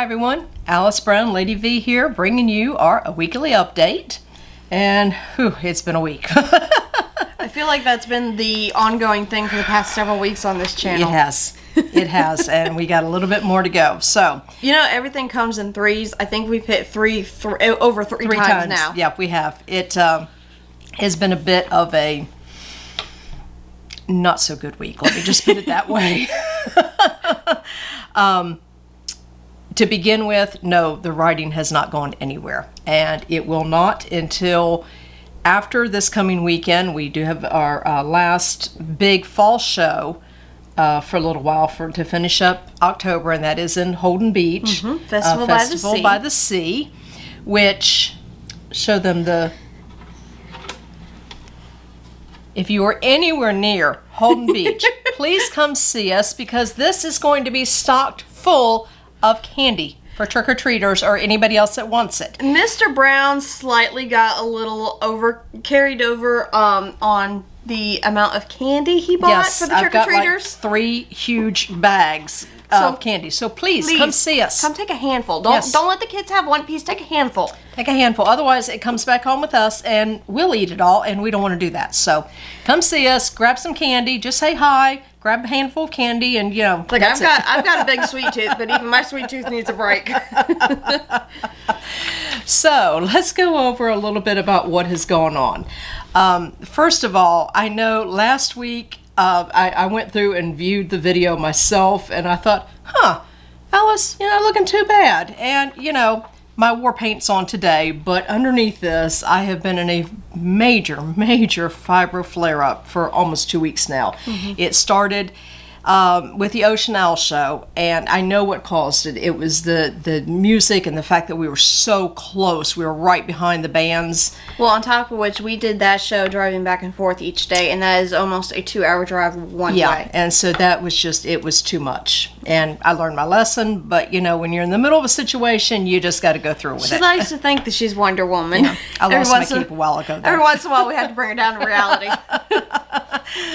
Hi everyone, Alice Brown, Lady V here, bringing you our weekly update. And it's been a week. I feel like that's been the ongoing thing for the past several weeks on this channel. It has, and we got a little bit more to go. So, everything comes in threes. I think we've hit over three times now. Yep, we have. It has been a bit of a not so good week. Let me just put it that way. To begin with, no, the writing has not gone anywhere, and it will not until after this coming weekend. We do have our last big fall show for a little while to finish up October, and that is in Holden Beach. Mm-hmm. Festival by the Sea, which show them the... If you are anywhere near Holden Beach, please come see us, because this is going to be stocked full of candy for trick-or-treaters or anybody else that wants it. Mr. Brown slightly got a little carried over on the amount of candy he bought for the trick-or-treaters. I've got like 3 huge bags of candy. So please come see us. Come take a handful. Don't let the kids have one piece. Take a handful. Take a handful. Otherwise, it comes back home with us, and we'll eat it all, and we don't want to do that. So come see us. Grab some candy. Just say hi. Grab a handful of candy, and Like I've got a big sweet tooth, but even my sweet tooth needs a break. So let's go over a little bit about what has gone on. First of all, I know last week I went through and viewed the video myself, and I thought, Alice, you're not looking too bad. And, my war paint's on today, but underneath this, I have been in a major fibro flare-up for almost 2 weeks now. Mm-hmm. It started with the Ocean Owl show, and I know what caused it. It was the music and the fact that we were so close. We were right behind the bands. Well, on top of which, we did that show driving back and forth each day, and that is almost a 2-hour drive one way. Yeah, and so that was it was too much. And I learned my lesson, but when you're in the middle of a situation, you just got to go through with it. She likes to think that she's Wonder Woman. Yeah, I lost my keep a while ago, though. Every once in a while, we had to bring her down to reality.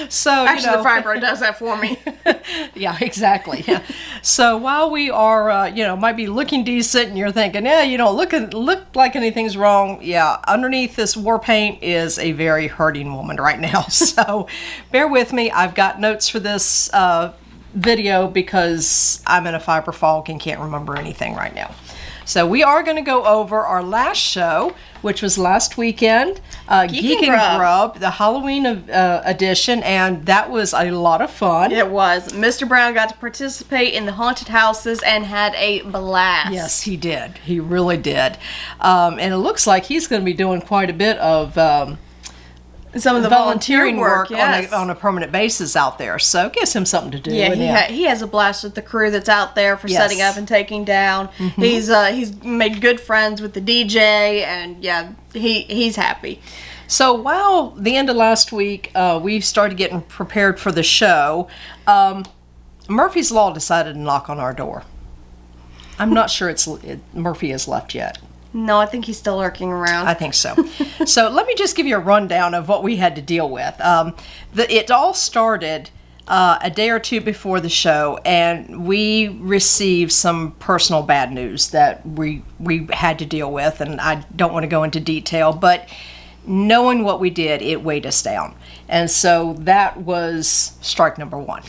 So, actually, the fibro does that for me. Yeah, exactly. Yeah. So while we are, might be looking decent, and you're thinking, you don't look like anything's wrong. Yeah, underneath this war paint is a very hurting woman right now. So bear with me. I've got notes for this video because I'm in a fiber fog and can't remember anything right now. So we are going to go over our last show, which was last weekend, Geek and Grub, the Halloween edition, and that was a lot of fun. It was. Mr. Brown got to participate in the haunted houses and had a blast. Yes, he did. He really did. And it looks like he's going to be doing quite a bit of some of the volunteering work on a permanent basis out there. So it gives him something to do. Yeah, he has a blast with the crew that's out there for setting up and taking down. Mm-hmm. He's made good friends with the DJ, and he's happy. So while the end of last week, we started getting prepared for the show, Murphy's Law decided to knock on our door. I'm not sure Murphy has left yet. No, I think he's still lurking around. I think so. So let me just give you a rundown of what we had to deal with. It all started a day or two before the show, and we received some personal bad news that we had to deal with, and I don't want to go into detail, but knowing what we did, it weighed us down. And so that was strike number 1.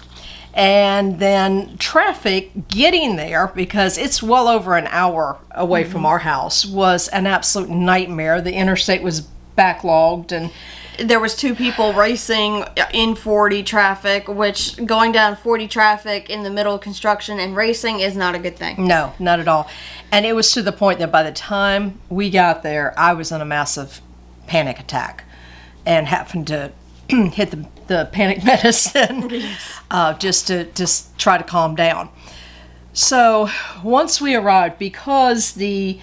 And then traffic getting there, because it's well over an hour away from our house, was an absolute nightmare. The interstate was backlogged, and there was 2 people racing in 40 traffic, which going down 40 traffic in the middle of construction and racing is not a good thing. No, not at all. And it was to the point that by the time we got there, I was in a massive panic attack and having to hit the panic medicine just to try to calm down. So once we arrived, because the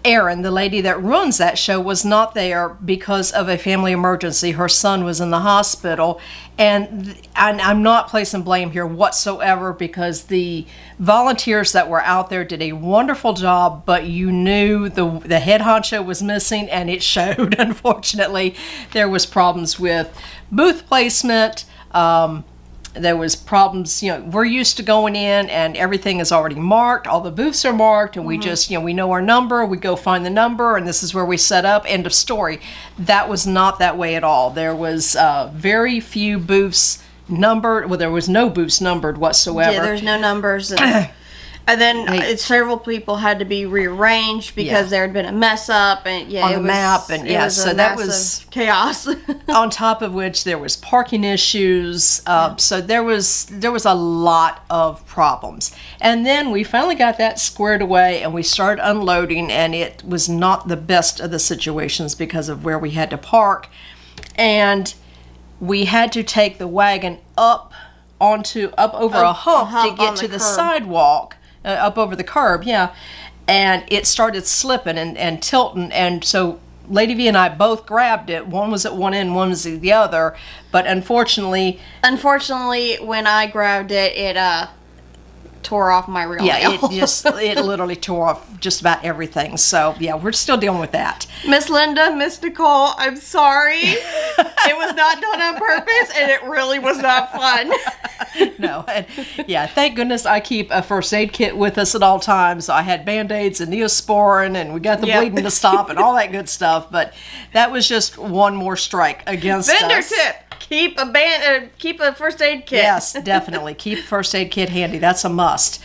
Erin, the lady that runs that show, was not there because of a family emergency. Her son was in the hospital, and I'm not placing blame here whatsoever, because the volunteers that were out there did a wonderful job, but you knew the head honcho was missing, and it showed. Unfortunately, there was problems with booth placement, There was problems, we're used to going in and everything is already marked. All the booths are marked and we just, we know our number. We go find the number and this is where we set up. End of story. That was not that way at all. There was very few booths numbered. Well, there was no booths numbered whatsoever. Yeah, there's no numbers. And then several people had to be rearranged because there had been a mess up, and on the map, and so that was chaos. On top of which there was parking issues, so there was a lot of problems. And then we finally got that squared away, and we started unloading, and it was not the best of the situations because of where we had to park, and we had to take the wagon up over a hump to get to the sidewalk. Up over the curb, and it started slipping and tilting, and so Lady V and I both grabbed it. One was at one end, one was at the other, but unfortunately, when I grabbed it, it tore off my real nail. it literally tore off just about everything. So we're still dealing with that. Miss Linda, Miss Nicole, I'm sorry. It was not done on purpose, and it really was not fun. No, and thank goodness I keep a first aid kit with us at all times. I had Band-Aids and Neosporin, and we got the bleeding to stop and all that good stuff. But that was just one more strike against us. Vendor tip. Keep a first aid kit. Yes, definitely. Keep a first aid kit handy. That's a must.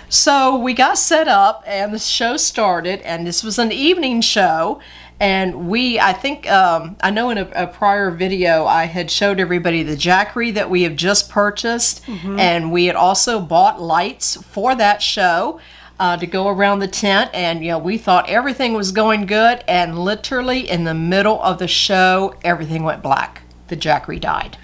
So we got set up and the show started, and this was an evening show. And I know in a prior video I had showed everybody the jackery that we have just purchased, and we had also bought lights for that show to go around the tent, and we thought everything was going good, and literally in the middle of the show everything went black. The jackery died.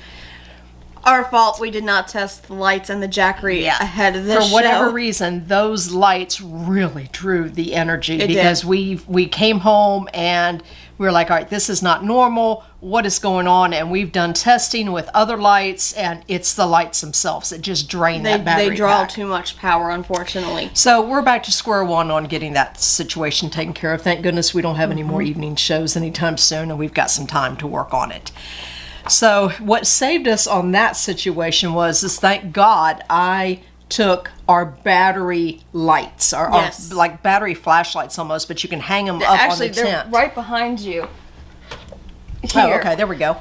Our fault. We did not test the lights and the jackery ahead of this show. For whatever reason, those lights really drew the energy because we came home and we were like, all right, this is not normal. What is going on? And we've done testing with other lights, and it's the lights themselves that just drain that battery. They draw back. too much power, unfortunately. So we're back to square one on getting that situation taken care of. Thank goodness we don't have any more evening shows anytime soon, and we've got some time to work on it. So what saved us on that situation was thank God I took our battery lights, our like battery flashlights almost, but you can hang them up on the tent. Actually, they're right behind you. Here. Oh, okay, there we go.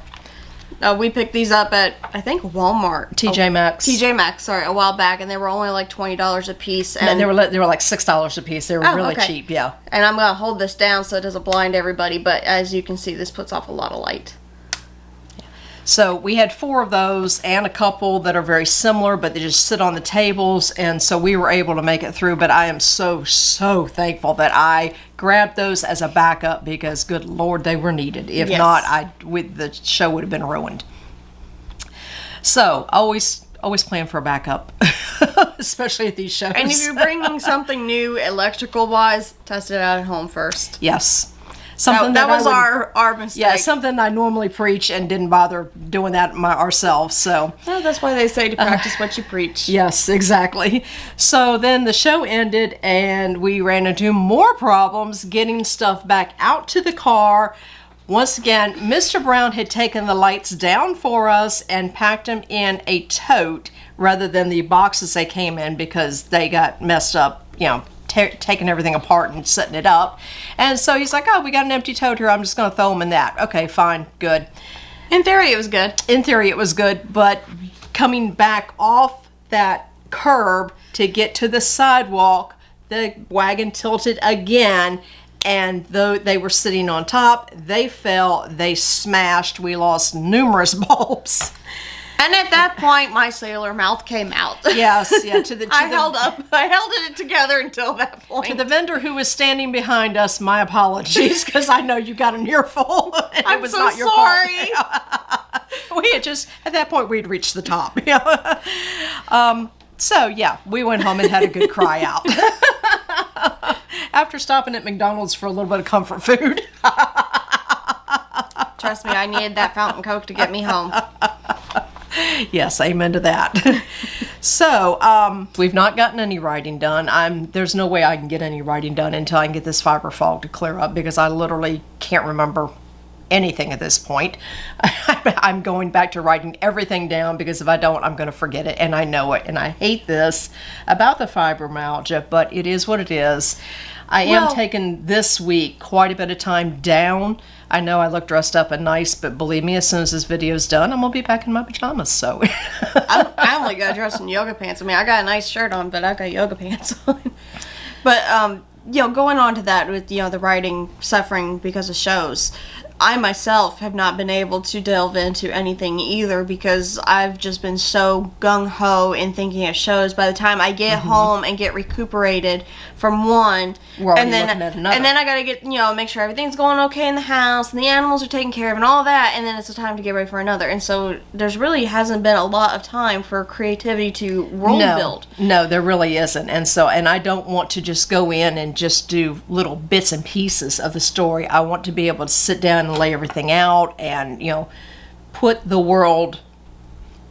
We picked these up at, I think, Walmart. TJ Maxx. TJ Maxx, sorry, a while back, and they were only like $20 a piece. And they were like $6 a piece. They were really cheap, yeah. And I'm going to hold this down so it doesn't blind everybody, but as you can see, this puts off a lot of light. So we had 4 of those and a couple that are very similar, but they just sit on the tables, and so we were able to make it through. But I am so thankful that I grabbed those as a backup because, good Lord, they were needed. If not, the show would have been ruined. So always plan for a backup, especially at these shows. And if you're bringing something new electrical-wise, test it out at home first. Yes. Something that was our mistake. Yeah, something I normally preach and didn't bother doing that ourselves. So that's why they say to practice what you preach. Yes, exactly. So then the show ended and we ran into more problems getting stuff back out to the car. Once again, Mr. Brown had taken the lights down for us and packed them in a tote rather than the boxes they came in because they got messed up, taking everything apart and setting it up. And so he's like, oh, we got an empty tote here. I'm just going to throw them in that. Okay, fine, good. In theory, it was good. In theory, it was good. But coming back off that curb to get to the sidewalk, the wagon tilted again. And though they were sitting on top, they fell, they smashed. We lost numerous bulbs. And at that point, my sailor mouth came out. Yes, yeah. I held it together until that point. To the vendor who was standing behind us, my apologies, because I know you got an earful. And I'm it was so not your sorry. Fault. We had at that point, we'd reached the top. So, yeah, we went home and had a good cry out. After stopping at McDonald's for a little bit of comfort food. Trust me, I needed that fountain Coke to get me home. Yes, amen to that. So, we've not gotten any writing done. There's no way I can get any writing done until I can get this fiber fog to clear up because I literally can't remember anything at this point. I'm going back to writing everything down, because if I don't, I'm going to forget it, and I know it, and I hate this about the fibromyalgia, but it is what it is. I am taking this week quite a bit of time down. I know I look dressed up and nice, but believe me, as soon as this video's done, I'm going to be back in my pajamas, so. I only got dressed in yoga pants. I mean, I got a nice shirt on, but I got yoga pants on. But, going on to that with, the writing suffering because of shows, I myself have not been able to delve into anything either, because I've just been so gung-ho in thinking of shows. By the time I get home and get recuperated from one, and then I gotta get, make sure everything's going okay in the house, and the animals are taken care of, and all that, and then it's the time to get ready for another. And so there's really hasn't been a lot of time for creativity to build. No, there really isn't. And I don't want to just go in and just do little bits and pieces of the story. I want to be able to sit down and lay everything out and, put the world,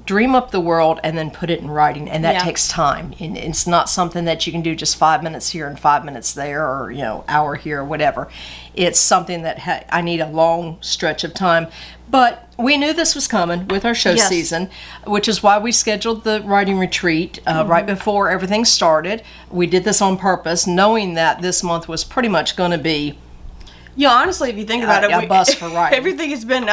dream up the world, and then put it in writing. And that takes time. And it's not something that you can do just 5 minutes here and 5 minutes there, or, hour here or whatever. It's something that I need a long stretch of time. But we knew this was coming with our show season, which is why we scheduled the writing retreat right before everything started. We did this on purpose, knowing that this month was pretty much going to be, honestly, if you think about it, a bus for writing. Everything has been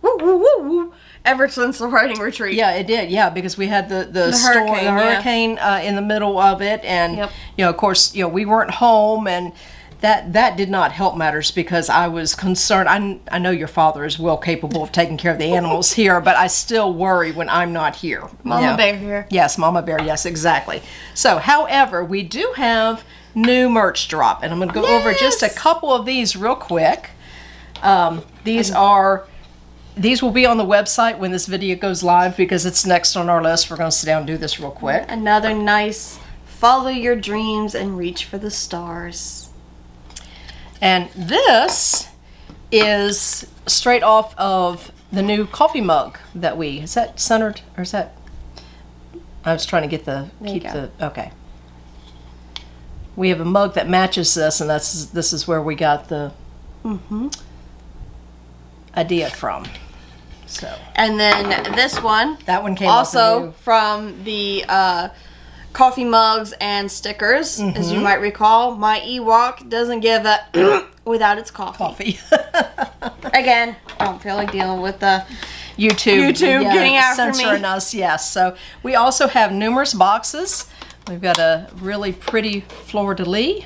woo, woo, woo, woo, ever since the writing retreat. Yeah, it did. Yeah, because we had the storm, the hurricane in the middle of it, and of course, we weren't home, and that did not help matters, because I was concerned. I know your father is well capable of taking care of the animals here, but I still worry when I'm not here. Mama Bear here. Yes, Mama Bear. Yes, exactly. So, however, we do have new merch drop, and I'm going to go over just a couple of these real quick. These will be on the website when this video goes live, because it's next on our list. We're going to sit down and do this real quick. Another nice follow your dreams and reach for the stars. And this is straight off of the new coffee mug that is that centered, or is that, I was trying to get okay. We have a mug that matches this, and this is where we got the idea from. So. And then this one. That one came also from the coffee mugs and stickers. As you might recall, my Ewok doesn't give a without its coffee. Again, I don't feel like dealing with the YouTube getting after me. Censoring us, yes. So we also have numerous boxes. We've got a really pretty fleur-de-lis.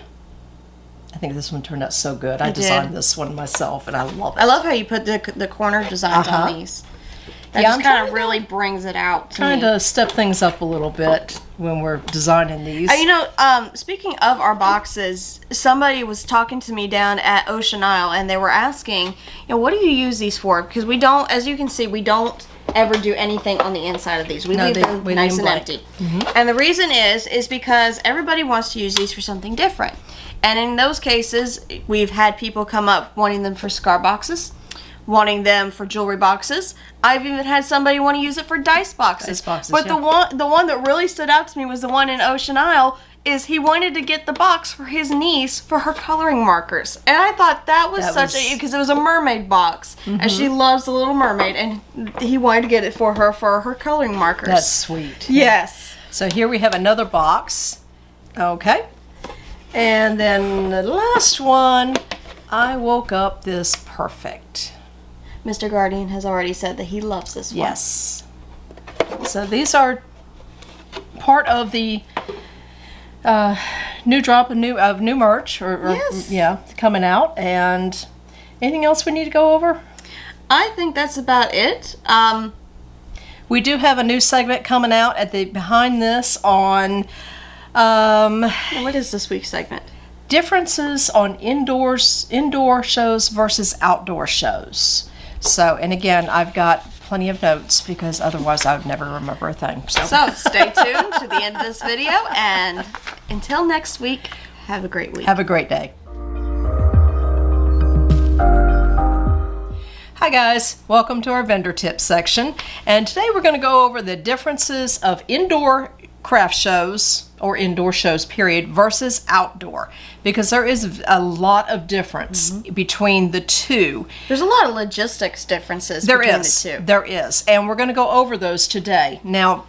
I think this one turned out so good. I designed this one myself, and I love it. I love how you put the corner designs on these. That just kind of really brings it out. Trying to step things up a little bit when we're designing these. Speaking of our boxes, somebody was talking to me down at Ocean Isle, and they were asking, what do you use these for? Because we don't, as you can see, we don't ever do anything on the inside of these. We leave them nice and empty. And the reason is because everybody wants to use these for something different. And in those cases, we've had people come up wanting them for cigar boxes, wanting them for jewelry boxes. I've even had somebody want to use it for dice boxes. But the one that really stood out to me was the one in Ocean Isle. Is he wanted to get the box for his niece for her coloring markers. And I thought that was because it was a mermaid box. And she loves the Little Mermaid, and he wanted to get it for her coloring markers. That's sweet. Yes. So here we have another box. Okay. And then the last one, I woke up this perfect. Mr. Guardian has already said that he loves this one. Yes. So these are part of the new drop of new merch, coming out. And anything else we need to go over? I think that's about it. We do have a new segment coming out at the behind this on. What is this week's segment? Differences on indoor shows versus outdoor shows. So, and again, I've got plenty of notes, because otherwise I would never remember a thing. So stay tuned to the end of this video, and until next week, have a great week. Have a great day. Hi guys, welcome to our vendor tips section, and today we're going to go over the differences of indoor craft shows or indoor shows, period, versus outdoor, because there is a lot of difference between the two. There's a lot of logistics differences between the two. There is, and we're going to go over those today. Now,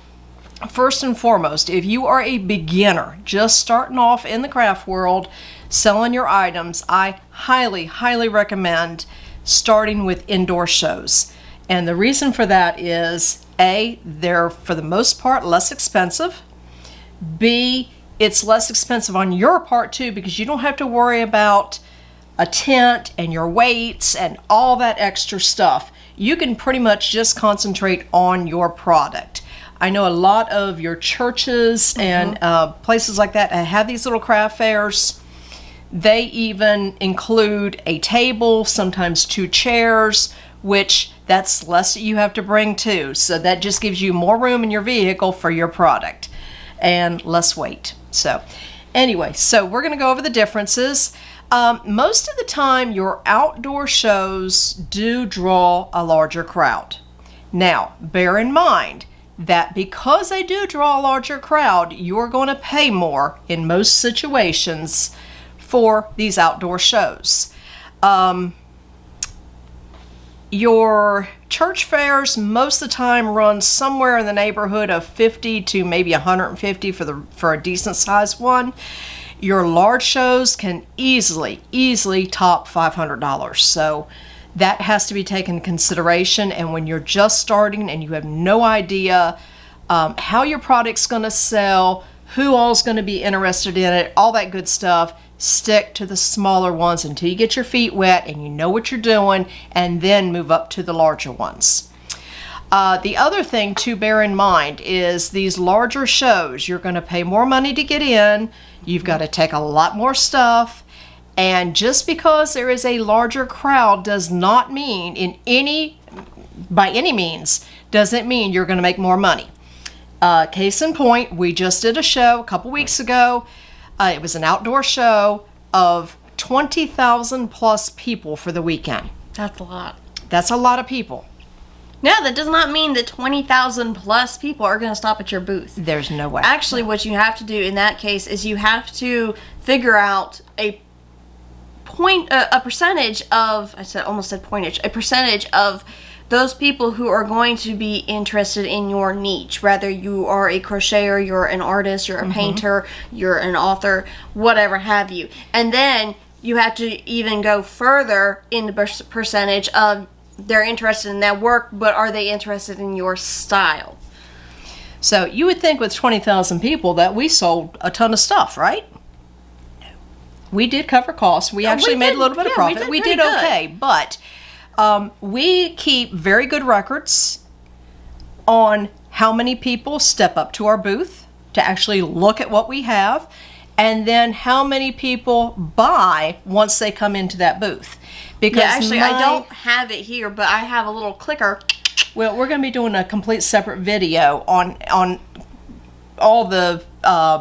first and foremost, if you are a beginner just starting off in the craft world, selling your items, I highly, highly recommend starting with indoor shows. And the reason for that is, A, they're for the most part less expensive. B, it's less expensive on your part too, because you don't have to worry about a tent and your weights and all that extra stuff. You can pretty much just concentrate on your product. I know a lot of your churches and places like that have these little craft fairs. They even include a table, sometimes 2 chairs, which that's less that you have to bring too. So that just gives you more room in your vehicle for your product and less weight. So anyway, so we're going to go over the differences. Most of the time, your outdoor shows do draw a larger crowd. Now, bear in mind that because they do draw a larger crowd, you're going to pay more in most situations for these outdoor shows. Your church fairs most of the time run somewhere in the neighborhood of 50 to maybe 150 for a decent sized one. Your large shows can easily top $500. So that has to be taken into consideration. And when you're just starting and you have no idea how your product's going to sell, who all's going to be interested in it, all that good stuff, stick to the smaller ones until you get your feet wet and you know what you're doing, and then move up to the larger ones. The other thing to bear in mind is these larger shows, you're going to pay more money to get in, you've got to take a lot more stuff, and just because there is a larger crowd does not mean by any means, doesn't mean you're going to make more money. Case in point, we just did a show a couple weeks ago. It was an outdoor show of 20,000 plus people for the weekend. That's a lot. That's a lot of people. Now, that does not mean that 20,000 plus people are going to stop at your booth. There's no way. Actually, what you have to do in that case is you have to figure out a percentage of, a percentage of those people who are going to be interested in your niche, whether you are a crocheter, you're an artist, you're a painter, you're an author, whatever have you. And then you have to even go further in the percentage of they're interested in that work, but are they interested in your style? So you would think with 20,000 people that we sold a ton of stuff, right? No. We did cover costs. We actually made a little bit of profit. We did okay, but we keep very good records on how many people step up to our booth to actually look at what we have, and then how many people buy once they come into that booth. Because actually, I don't have it here, but I have a little clicker. Well, we're going to be doing a complete separate video on all the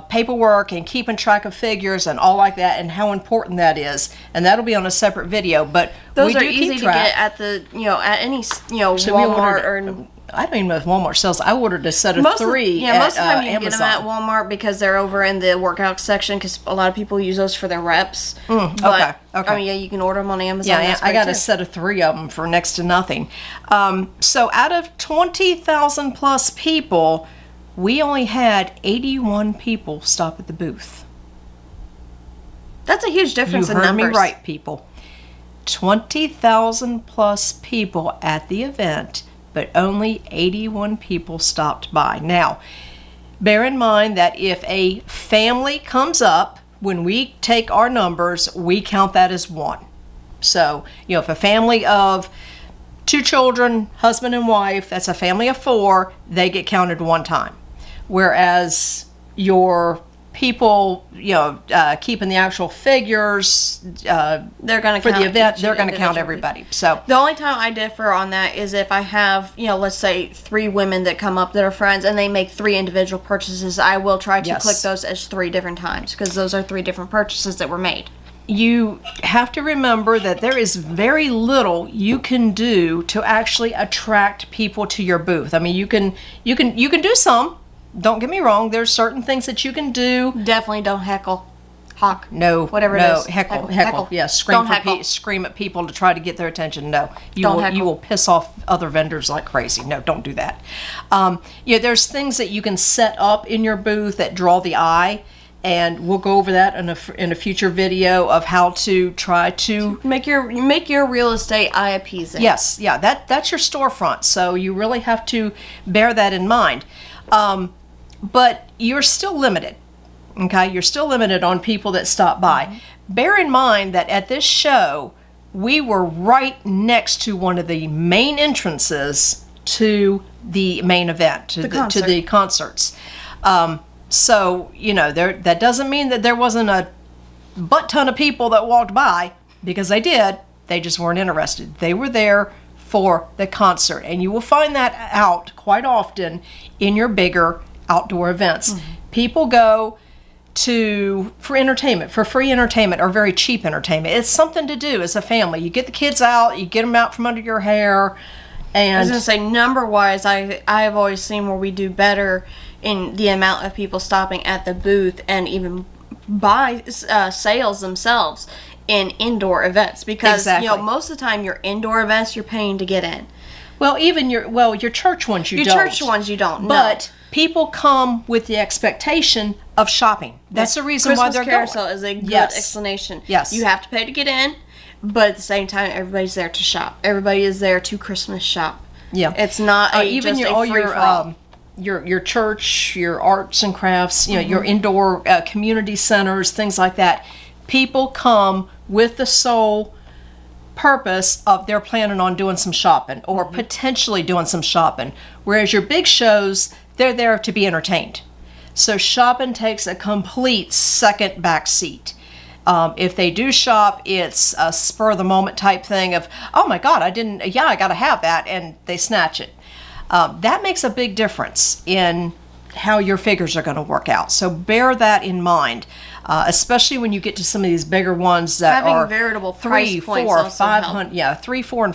paperwork and keeping track of figures and all like that, and how important that is, and that'll be on a separate video. But those we are do easy keep to track. get at the at any Walmart or. I don't even know if Walmart sells. I ordered a set of 3 most of the time you can Amazon. get them at Walmart because they're over in the workout section, because a lot of people use those for their reps. Okay. I mean, you can order them on Amazon. Yeah, I got a set of 3 of them for next to nothing. So out of 20,000 plus people, we only had 81 people stop at the booth. That's a huge difference in numbers. You heard me right, people. 20,000 plus people at the event, but only 81 people stopped by. Now, bear in mind that if a family comes up, when we take our numbers, we count that as 1. So, if a family of 2 children, husband and wife, that's a family of 4, they get counted 1 time. Whereas your people, keeping the actual figures, they're going to for the event, they're going to count everybody. So the only time I differ on that is if I have, let's say 3 women that come up that are friends and they make 3 individual purchases, I will try to click those as 3 different times, because those are 3 different purchases that were made. You have to remember that there is very little you can do to actually attract people to your booth. I mean, you can do some, don't get me wrong. There's certain things that you can do. Definitely don't heckle. Hawk. No, whatever no, it is. heckle. Yeah, Don't heckle. Scream at people to try to get their attention. No, Don't heckle. you will piss off other vendors like crazy. No, don't do that. There's things that you can set up in your booth that draw the eye, and we'll go over that in a future video of how to try to Make your real estate eye appeasing. Yes, yeah, that's your storefront. So you really have to bear that in mind. But you're still limited. Okay, you're still limited on people that stop by. Bear in mind that at this show, we were right next to one of the main entrances to the main event, to the concerts. So, that doesn't mean that there wasn't a butt ton of people that walked by, because they did. They just weren't interested. They were there for the concert. And you will find that out quite often in your bigger outdoor events. People go for entertainment, for free entertainment or very cheap entertainment. It's something to do as a family. You get the kids out, you get them out from under your hair. And I was going to say, number-wise, I've always seen where we do better in the amount of people stopping at the booth and even buy sales themselves in indoor events. Because, most of the time, your indoor events, you're paying to get in. Well, even your church ones you don't. Your church ones you don't, But people come with the expectation of shopping. That's the reason why they're Carousel going. Is a good explanation. Yes. You have to pay to get in, but at the same time, everybody's there to shop. Everybody is there to Christmas shop. Yeah. It's not even just a free-for-all. Your church, your arts and crafts, your indoor community centers, things like that. People come with the sole purpose of they're planning on doing some shopping or potentially doing some shopping. Whereas your big shows, they're there to be entertained. So shopping takes a complete second back seat. If they do shop, it's a spur of the moment type thing of, oh my God, I got to have that, and they snatch it. That makes a big difference in how your figures are going to work out. So bear that in mind, especially when you get to some of these bigger ones that Having are veritable $300, price points $400, $500, $300, and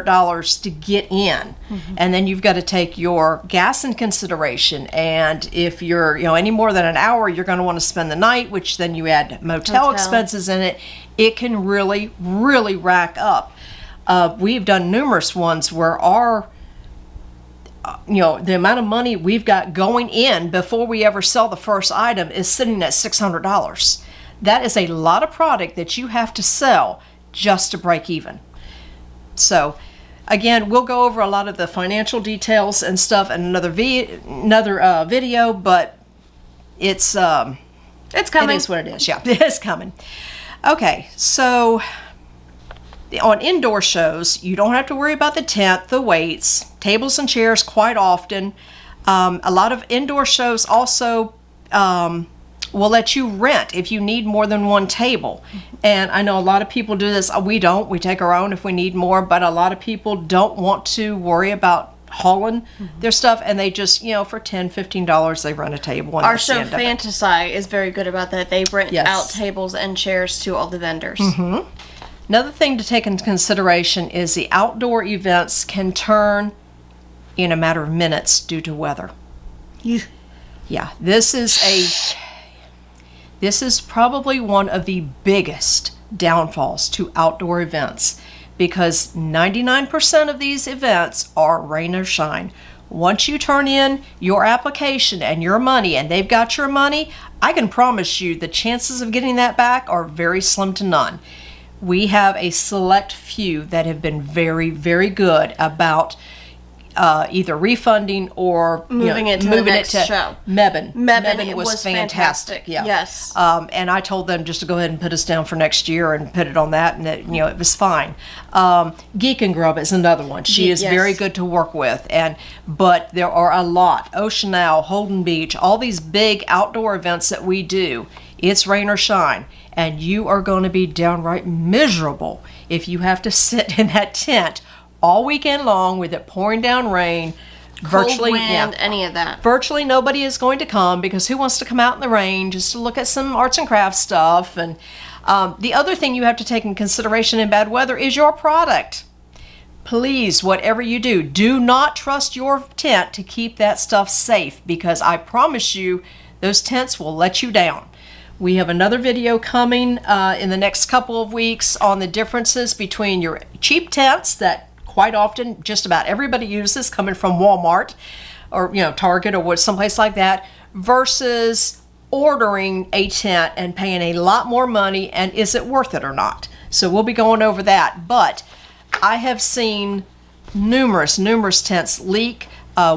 $500 to get in, and then you've got to take your gas in consideration. And if you're any more than an hour, you're going to want to spend the night, which then you add motel expenses in it. It can really, really rack up. We've done numerous ones where our the amount of money we've got going in before we ever sell the first item is sitting at $600. That is a lot of product that you have to sell just to break even. So, again, we'll go over a lot of the financial details and stuff in another video, but it's coming. It is what it is. Yeah, it's coming. Okay, so on indoor shows, you don't have to worry about the tent, the weights, tables and chairs quite often. A lot of indoor shows also will let you rent if you need more than one table. And I know a lot of people do this. We don't. We take our own if we need more. But a lot of people don't want to worry about hauling their stuff, and they just, for $10, $15, they rent a table. And our show, Fantasy, is very good about that. They rent out tables and chairs to all the vendors. Another thing to take into consideration is the outdoor events can turn in a matter of minutes due to weather. Yeah, this is probably one of the biggest downfalls to outdoor events, because 99% of these events are rain or shine. Once you turn in your application and your money, and they've got your money, I can promise you the chances of getting that back are very slim to none. We have a select few that have been very, very good about either refunding or moving it to the next show. Mebane was fantastic. Yeah. Yes. And I told them just to go ahead and put us down for next year and put it on that, and it was fine. Geek and Grub is another one. She is very good to work with, but there are a lot. Ocean Owl, Holden Beach, all these big outdoor events that we do. It's rain or shine, and you are going to be downright miserable if you have to sit in that tent all weekend long with it pouring down rain. Cold wind, any of that. Virtually nobody is going to come, because who wants to come out in the rain just to look at some arts and crafts stuff? And the other thing you have to take in consideration in bad weather is your product. please, whatever you do, do not trust your tent to keep that stuff safe, because I promise you those tents will let you down. We have another video coming in the next couple of weeks on the differences between your cheap tents that quite often just about everybody uses, coming from Walmart or Target or someplace like that, versus ordering a tent and paying a lot more money, and is it worth it or not? So we'll be going over that. But I have seen numerous tents leak.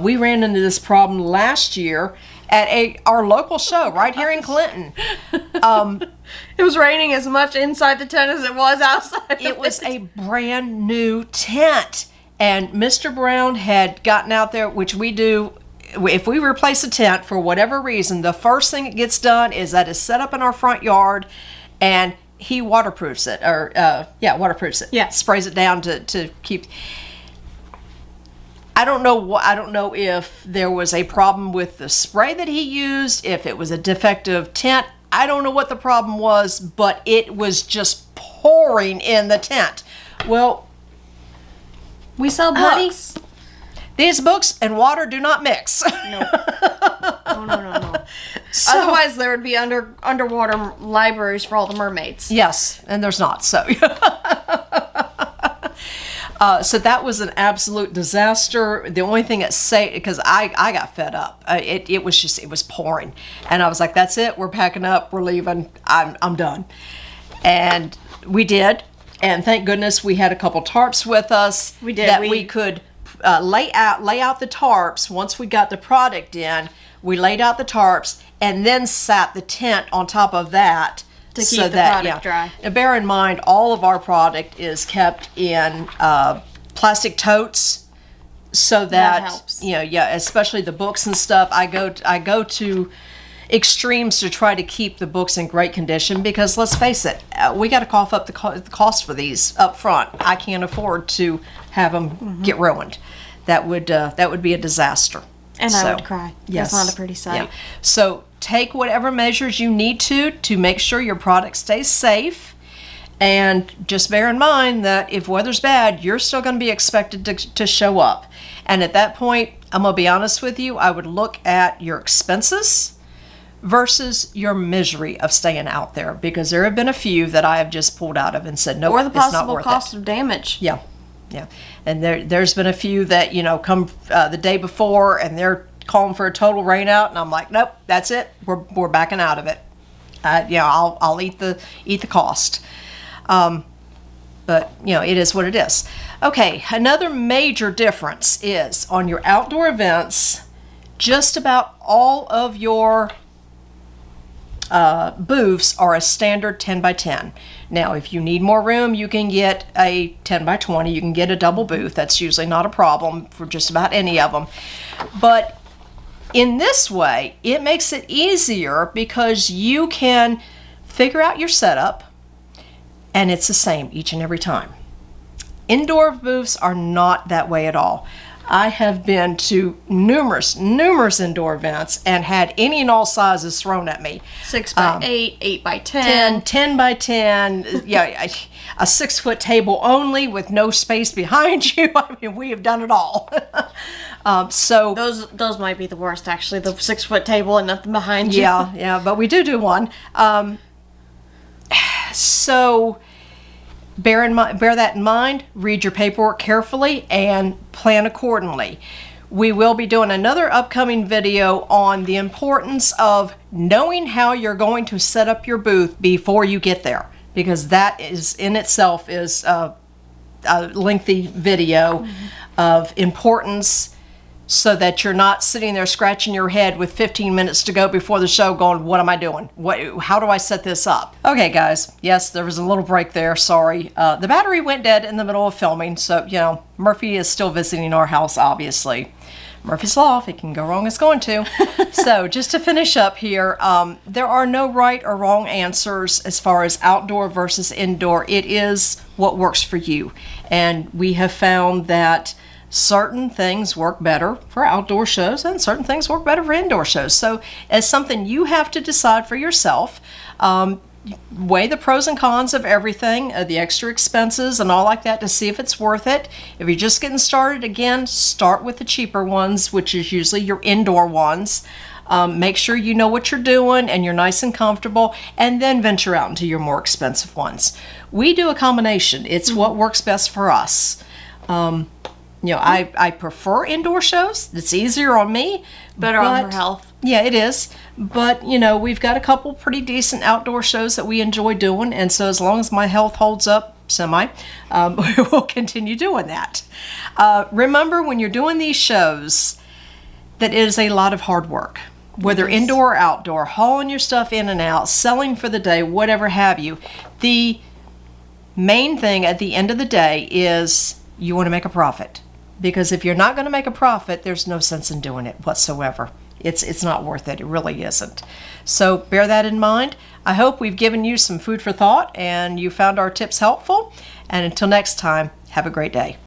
We ran into this problem last year at our local show right here in Clinton. It was raining as much inside the tent as it was outside. It was a brand new tent, and Mr. Brown had gotten out there, which we do. If we replace a tent for whatever reason, the first thing that gets done is that it's set up in our front yard, and he waterproofs it, waterproofs it. Yeah, sprays it down to keep. I don't know if there was a problem with the spray that he used, if it was a defective tent. I don't know what the problem was, but it was just pouring in the tent. Well, we sell books. These books and water do not mix. No. No. So, otherwise, there would be underwater libraries for all the mermaids. Yes, and there's not. So, so that was an absolute disaster. The only thing that saved, because I got fed up. It was pouring, and I was like, "That's it. We're packing up. We're leaving. I'm done." And we did, and thank goodness we had a couple tarps with us. We did. That we could lay out the tarps. Once we got the product in, we laid out the tarps and then sat the tent on top of that to keep the product dry. Now, bear in mind, all of our product is kept in plastic totes, so that helps. Especially the books and stuff. I go to extremes to try to keep the books in great condition, because let's face it, we got to cough up the cost for these up front. I can't afford to have them get ruined. That would be a disaster. And I would cry. Yes. That's not a pretty sight. Yeah. So take whatever measures you need to make sure your product stays safe. And just bear in mind that if weather's bad, you're still going to be expected to show up. And at that point, I'm going to be honest with you, I would look at your expenses versus your misery of staying out there, because there have been a few that I have just pulled out of and said, nope, or the it's not possible worth cost it. of damage. Yeah. And there's been a few that, come the day before and they're calling for a total rain out, and I'm like, nope, that's it. We're backing out of it. I'll eat the cost. But it is what it is. Okay, another major difference is on your outdoor events, just about all of your booths are a standard 10 by 10. Now, if you need more room, you can get a 10 by 20. You can get a double booth. That's usually not a problem for just about any of them. But in this way, it makes it easier because you can figure out your setup, and it's the same each and every time. Indoor booths are not that way at all. I have been to numerous indoor events and had any and all sizes thrown at me. 6 by 8, 8 by 10. 10 by 10, a 6-foot table only with no space behind you. I mean, we have done it all. So those might be the worst, actually. The 6-foot table and nothing behind you. Yeah, but we do one. So bear that in mind, read your paperwork carefully, and plan accordingly. We will be doing another upcoming video on the importance of knowing how you're going to set up your booth before you get there, because that is in itself is a lengthy video of importance, so that you're not sitting there scratching your head with 15 minutes to go before the show going, what am I doing? How do I set this up? Okay, guys. Yes, there was a little break there. Sorry. The battery went dead in the middle of filming, so, Murphy is still visiting our house, obviously. Murphy's Law, if it can go wrong, it's going to. So, just to finish up here, there are no right or wrong answers as far as outdoor versus indoor. It is what works for you. And we have found that certain things work better for outdoor shows and certain things work better for indoor shows. So it's something you have to decide for yourself. weigh the pros and cons of everything, the extra expenses and all like that, to see if it's worth it. If you're just getting started, again, start with the cheaper ones, which is usually your indoor ones. Make sure you know what you're doing and you're nice and comfortable, and then venture out into your more expensive ones. We do a combination. It's what works best for us. I prefer indoor shows. It's easier on me. Better on her health. Yeah, it is. But, we've got a couple pretty decent outdoor shows that we enjoy doing. And so as long as my health holds up, we will continue doing that. Remember, when you're doing these shows, that it is a lot of hard work. Whether indoor or outdoor, hauling your stuff in and out, selling for the day, whatever have you. The main thing at the end of the day is you want to make a profit. Because if you're not going to make a profit, there's no sense in doing it whatsoever. It's not worth it. It really isn't. So bear that in mind. I hope we've given you some food for thought and you found our tips helpful. And until next time, have a great day.